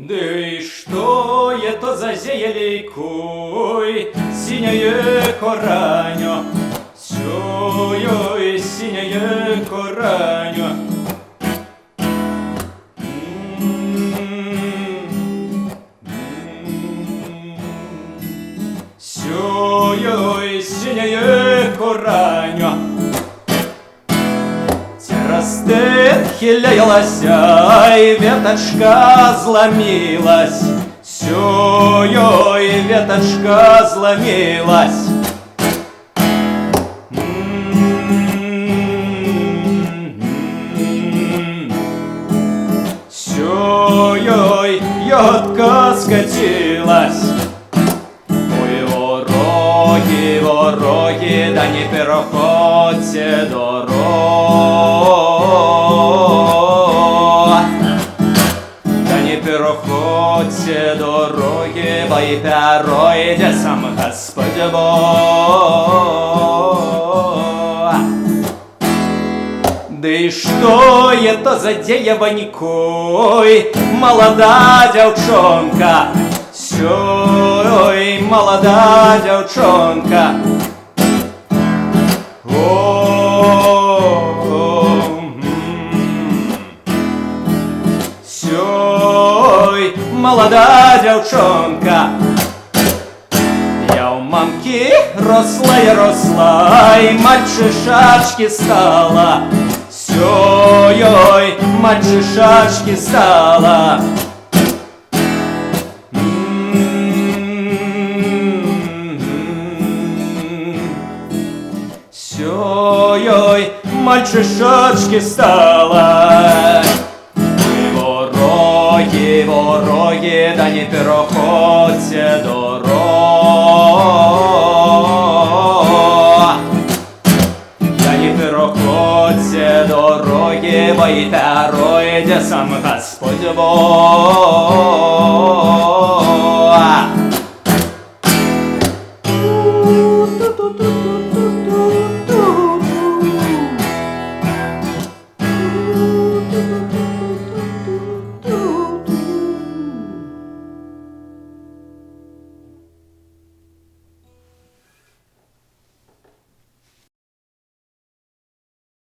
Да и что это за зелейкой, синее кораньо, сёй синее кораньо. Сёй синее кораньо. Растет, хиляялась, и веточка зломилась. Сёй, веточка зломилась. Сёй, ягодка скатилась. Ой, вороги, вороги, да не переходьте дорогу. Да не переходьте дороги, бо и пройдет сам Господь Бог. Да и что это за девонькой, молодая девчонка, сёй, молодая девчонка. Сёй, молодая девчонка. Я у мамки росла и росла, и мальчишачки стала. Сёй, мальчишачки стала. Сёй, мальчишачки стала. Вы вороги, вороги, да не переходьте дорогу. Да не переходьте дороги, бо и пройдет сам Господь Бог.